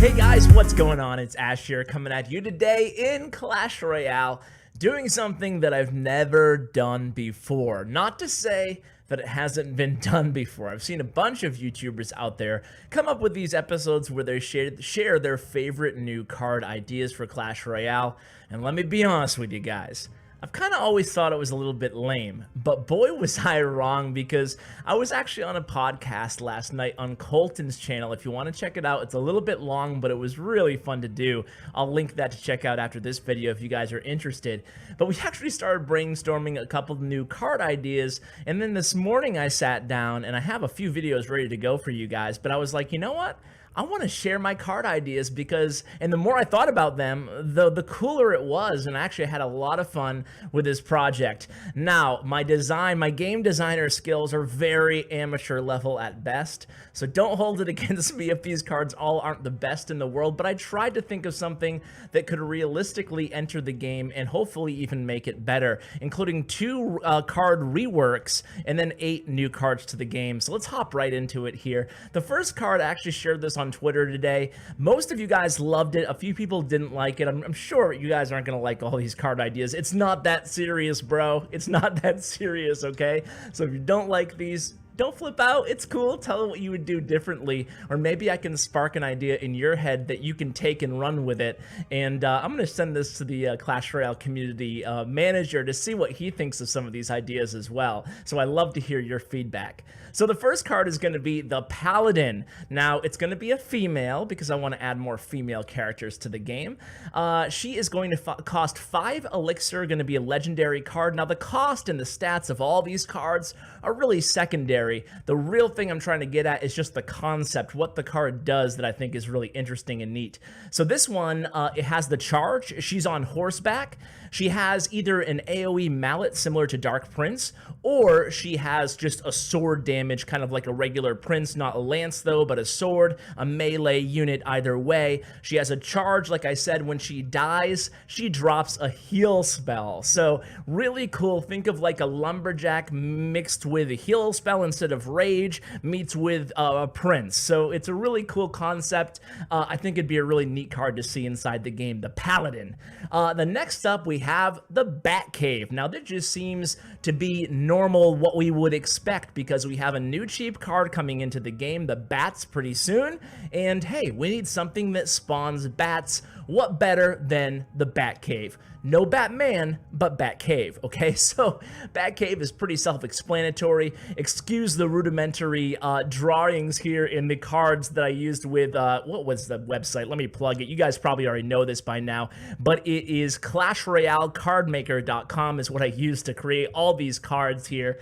Hey guys, what's going on? It's Ash here coming at you today in Clash Royale, doing something that I've never done before. Not to say that it hasn't been done before. I've seen a bunch of YouTubers out there come up with these episodes where they share their favorite new card ideas for Clash Royale, and let me be honest with you guys, I've kind of always thought it was a little bit lame, but boy was I wrong, because I was actually on a podcast last night on Colton's channel. If you want to check it out, it's a little bit long, but it was really fun to do. I'll link that to check out after this video if you guys are interested. But we actually started brainstorming a couple of new card ideas, and then this morning I sat down, and I have a few videos ready to go for you guys, but I was like, you know what? I want to share my card ideas because, and the more I thought about them, the cooler it was, and I actually had a lot of fun with this project. Now, my game designer skills are very amateur level at best, so don't hold it against me if these cards all aren't the best in the world, but I tried to think of something that could realistically enter the game and hopefully even make it better, including 2 card reworks and then 8 new cards to the game. So let's hop right into it here. The first card, I actually shared this on Twitter today. Most of you guys loved it. A few people didn't like it. I'm sure you guys aren't going to like all these card ideas. It's not that serious, bro. It's not that serious, okay? So if you don't like these, don't flip out. It's cool. Tell them what you would do differently, or maybe I can spark an idea in your head that you can take and run with it. And I'm going to send this to the Clash Royale community manager to see what he thinks of some of these ideas as well. So I love to hear your feedback. So the first card is going to be the Paladin. Now, it's going to be a female because I want to add more female characters to the game. She is going to cost 5 elixir, going to be a legendary card. Now, the cost and the stats of all these cards are really secondary. The real thing I'm trying to get at is just the concept, what the card does, that I think is really interesting and neat. So this one, it has the charge. She's on horseback. She has either an AoE mallet similar to Dark Prince, or she has just a sword damage, kind of like a regular Prince, not a lance though, but a sword, a melee unit either way. She has a charge, like I said. When she dies, she drops a heal spell. So really cool. Think of like a lumberjack mixed with a heal spell instead of rage, meets with a Prince. So it's a really cool concept. I think it'd be a really neat card to see inside the game, the Paladin. The next up, we have the Batcave. Now, this just seems to be normal, what we would expect, because we have a new cheap card coming into the game, the bats, pretty soon. And hey, we need something that spawns bats. What better than the Batcave? No Batman, but Batcave, okay? So Batcave is pretty self-explanatory. Excuse the rudimentary drawings here in the cards that I used with, what was the website? Let me plug it. You guys probably already know this by now, but it is ClashRoyaleCardmaker.com is what I used to create all these cards here.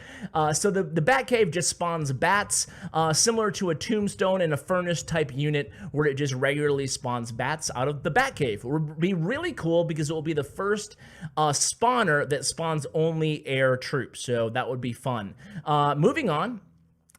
So the Batcave just spawns bats, similar to a Tombstone and a Furnace type unit, where it just regularly spawns bats out of the Batcave. It would be really cool because it will be the first spawner that spawns only air troops, so that would be fun. Moving on.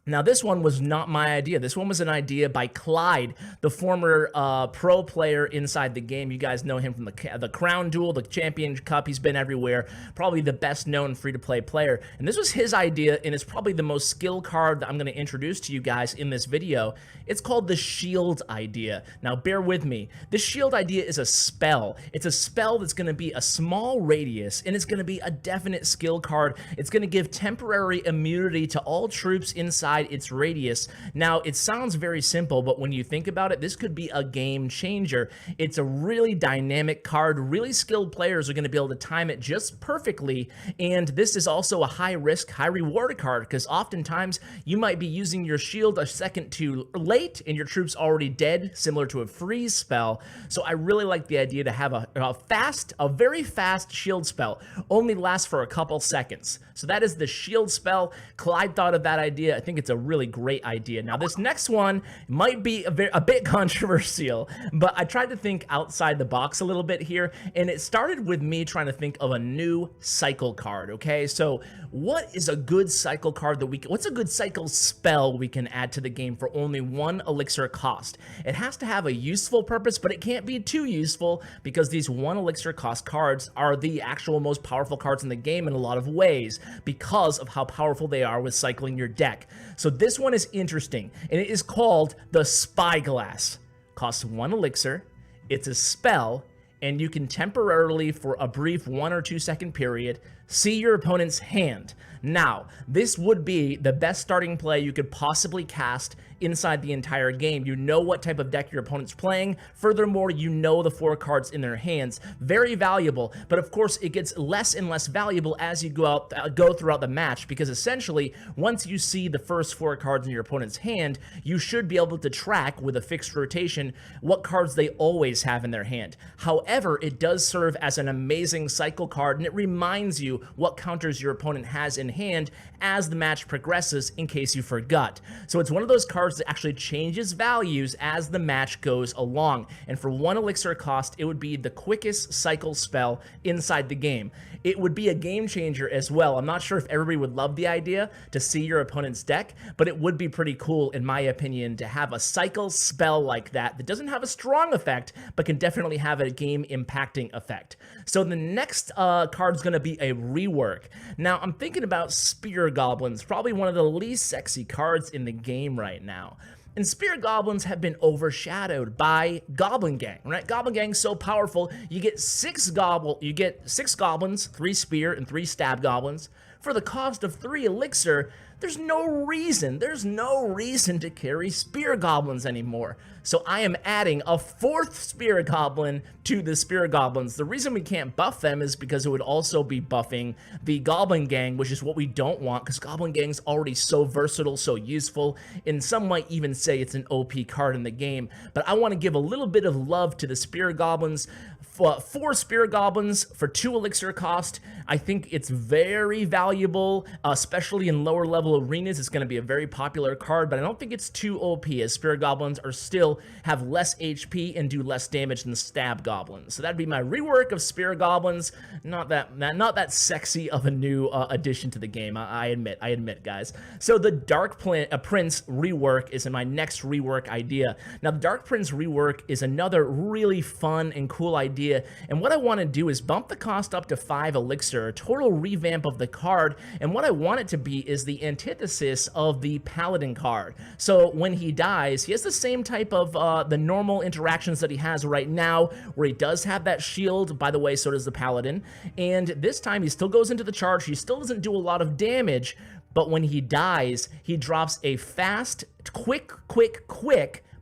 Now, this one was not my idea. This one was an idea by Clyde, the former pro player inside the game. You guys know him from the Crown Duel, the Champion Cup. He's been everywhere. Probably the best known free-to-play player. And this was his idea, and it's probably the most skill card that I'm going to introduce to you guys in this video. It's called the Shield idea. Now, bear with me. The Shield idea is a spell. It's a spell that's going to be a small radius, and it's going to be a definite skill card. It's going to give temporary immunity to all troops inside its radius. Now, it sounds very simple, but when you think about it, this could be a game changer. It's a really dynamic card. Really skilled players are going to be able to time it just perfectly, and this is also a high risk, high reward card, because oftentimes you might be using your shield a second too late and your troop's already dead, similar to a freeze spell. So I really like the idea to have a very fast shield spell, only lasts for a couple seconds. So that is the shield spell. Clyde thought of that idea. I think it's a really great idea. Now, this next one might be a bit controversial, but I tried to think outside the box a little bit here, and it started with me trying to think of a new cycle card, okay? So what is a good cycle card that what's a good cycle spell we can add to the game for only 1 elixir cost? It has to have a useful purpose, but it can't be too useful, because these 1 elixir cost cards are the actual most powerful cards in the game in a lot of ways, because of how powerful they are with cycling your deck. So this one is interesting, and it is called the Spyglass. costs 1 elixir, it's a spell, and you can temporarily, for a brief 1 or 2 second period, see your opponent's hand. Now, this would be the best starting play you could possibly cast inside the entire game. You know what type of deck your opponent's playing. Furthermore, you know the 4 cards in their hands. Very valuable, but of course it gets less and less valuable as you go throughout the match, because essentially, once you see the first 4 cards in your opponent's hand, you should be able to track with a fixed rotation what cards they always have in their hand. However, it does serve as an amazing cycle card, and it reminds you what counters your opponent has in hand as the match progresses, in case you forgot. So it's one of those cards that actually changes values as the match goes along, and for 1 elixir cost, it would be the quickest cycle spell inside the game. It would be a game changer as well. I'm not sure if everybody would love the idea to see your opponent's deck, but it would be pretty cool, in my opinion, to have a cycle spell like that doesn't have a strong effect, but can definitely have a game impacting effect. So the next card's gonna be a rework. Now, I'm thinking about Spear Goblins, probably one of the least sexy cards in the game right now. And Spear Goblins have been overshadowed by Goblin Gang, right? Goblin Gang's so powerful, you get 6 goblins, 3 spear and 3 stab goblins, for the cost of 3 elixir. There's no reason to carry Spear Goblins anymore. So I am adding a 4th Spear Goblin to the Spear Goblins. The reason we can't buff them is because it would also be buffing the Goblin Gang, which is what we don't want, because Goblin Gang's already so versatile, so useful, and some might even say it's an OP card in the game. But I want to give a little bit of love to the Spear Goblins. 4 Spear Goblins for 2 elixir cost. I think it's very valuable, especially in lower level arenas. It's going to be a very popular card, but I don't think it's too OP, as Spear Goblins are still have less HP and do less damage than Stab Goblins. So that'd be my rework of Spear Goblins. Not that sexy of a new addition to the game, I admit, guys. So the Dark Prince rework is my next rework idea. Now, the Dark Prince rework is another really fun and cool idea. And what I want to do is bump the cost up to 5 elixir, a total revamp of the card, and what I want it to be is the antithesis of the Paladin card. So when he dies, he has the same type of the normal interactions that he has right now, where he does have that shield. By the way, so does the Paladin, and this time he still goes into the charge. He still doesn't do a lot of damage, but when he dies, he drops a fast, quick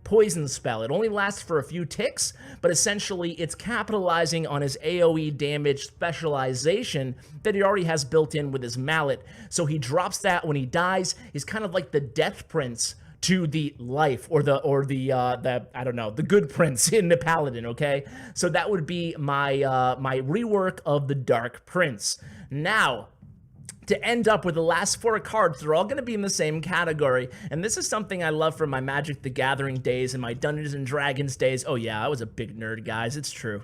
poison spell. It only lasts for a few ticks, but essentially it's capitalizing on his AoE damage specialization that he already has built in with his mallet. So he drops that when he dies. He's kind of like the Death Prince to the life, or the I don't know, the good prince in the Paladin, okay? So that would be my my rework of the Dark Prince. Now, to end up with the last 4 cards, they're all going to be in the same category, and this is something I love from my Magic the Gathering days and my Dungeons and Dragons days. Oh yeah, I was a big nerd, guys. It's true.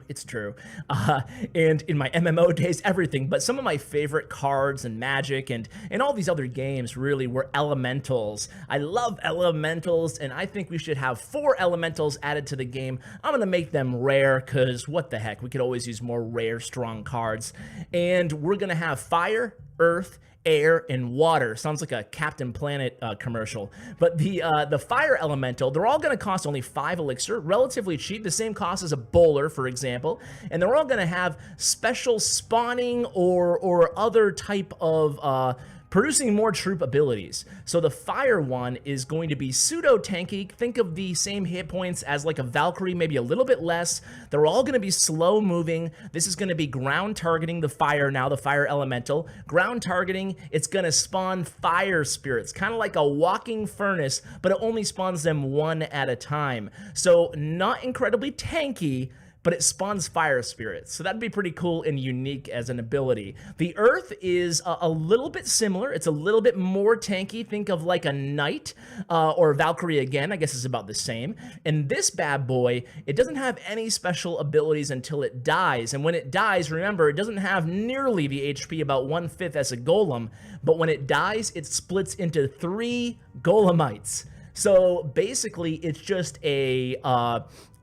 And in my MMO days, everything. But some of my favorite cards and Magic and all these other games really were elementals. I love elementals, and I think we should have 4 elementals added to the game. I'm going to make them rare, because what the heck, we could always use more rare, strong cards. And we're going to have fire, earth, air, and water. Sounds like a Captain Planet commercial. But the fire elemental, they're all going to cost only 5 elixir, relatively cheap, the same cost as a bowler, for example, and they're all going to have special spawning or other type of producing more troop abilities. So the fire one is going to be pseudo tanky. Think of the same hit points as like a Valkyrie, maybe a little bit less. They're all going to be slow moving. This is going to be ground targeting the fire now, the fire elemental. Ground targeting, it's going to spawn fire spirits, kind of like a walking furnace, but it only spawns them 1 at a time. So not incredibly tanky, but it spawns fire spirits. So that'd be pretty cool and unique as an ability. The earth is a little bit similar. It's a little bit more tanky. Think of like a knight or Valkyrie again. I guess it's about the same. And this bad boy, it doesn't have any special abilities until it dies. And when it dies, remember, it doesn't have nearly the HP, about 1/5 as a golem. But when it dies, it splits into 3 golemites. So basically, it's just a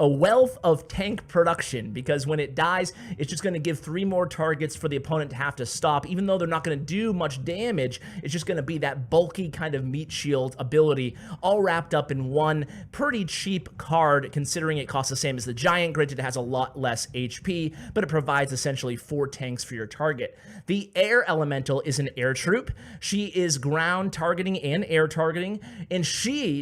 wealth of tank production, because when it dies, it's just going to give 3 more targets for the opponent to have to stop. Even though they're not going to do much damage, it's just going to be that bulky kind of meat shield ability, all wrapped up in one pretty cheap card, considering it costs the same as the giant. Granted, it has a lot less HP, but it provides essentially 4 tanks for your target. The air elemental is an air troop. She is ground targeting and air targeting, and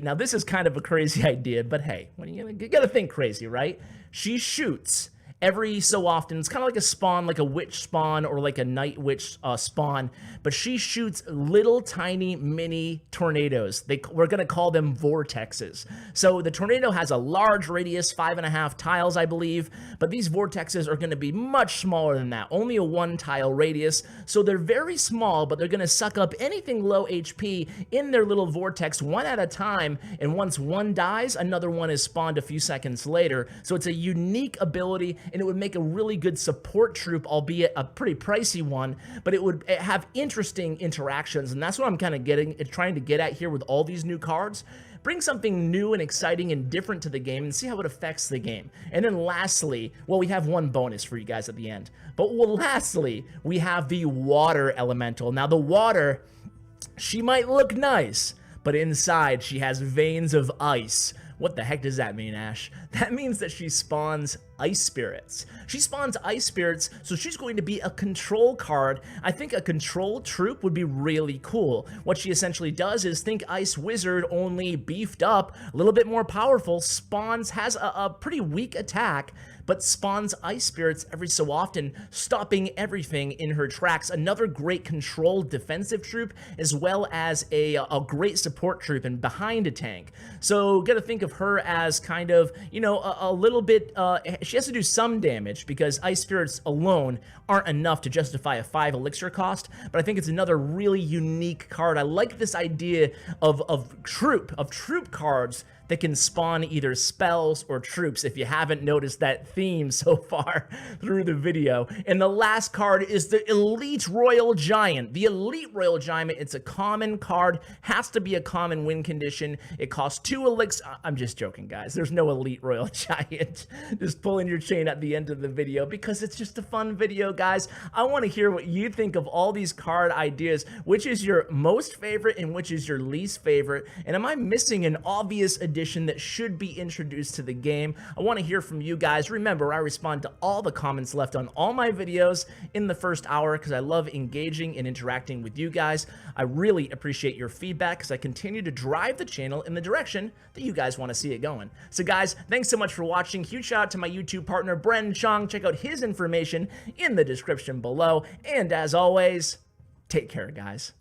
now this is kind of a crazy idea, but hey, you gotta think crazy, right? She shoots every so often. It's kind of like a spawn, like a witch spawn or like a night witch spawn, but she shoots little tiny mini tornadoes. We're going to call them vortexes. So the tornado has a large radius, 5.5 tiles, I believe, but these vortexes are going to be much smaller than that, only a 1 tile radius. So they're very small, but they're going to suck up anything low HP in their little vortex one at a time, and once one dies, another one is spawned a few seconds later. So it's a unique ability, and it would make a really good support troop, albeit a pretty pricey one, but it would have interesting interactions, and that's what I'm kind of trying to get at here with all these new cards. Bring something new and exciting and different to the game and see how it affects the game. And then lastly, well, we have one bonus for you guys at the end, but lastly, we have the water elemental. Now the water, she might look nice, but inside she has veins of ice. What the heck does that mean, Ash? That means that she spawns ice spirits. She spawns ice spirits, so she's going to be a control card. I think a control troop would be really cool. What she essentially does is think Ice Wizard, only beefed up, a little bit more powerful, has a pretty weak attack, but spawns ice spirits every so often, stopping everything in her tracks. Another great controlled defensive troop, as well as a great support troop and behind a tank. So gotta think of her as kind of, you know, a little bit, she has to do some damage because ice spirits alone aren't enough to justify a 5 elixir cost, but I think it's another really unique card. I like this idea of troop cards that can spawn either spells or troops, if you haven't noticed that theme so far through the video. And the last card is the Elite Royal Giant. The Elite Royal Giant, it's a common card, has to be a common win condition. It costs 2 elixirs. I'm just joking, guys. There's no Elite Royal Giant. Just pulling your chain at the end of the video because it's just a fun video, guys. I want to hear what you think of all these card ideas. Which is your most favorite and which is your least favorite? And am I missing an obvious addition that should be introduced to the game? I want to hear from you guys. Remember, I respond to all the comments left on all my videos in the first hour because I love engaging and interacting with you guys. I really appreciate your feedback because I continue to drive the channel in the direction that you guys want to see it going. So guys, thanks so much for watching. Huge shout out to my YouTube partner, Bren Chong. Check out his information in the description below. And as always, take care, guys.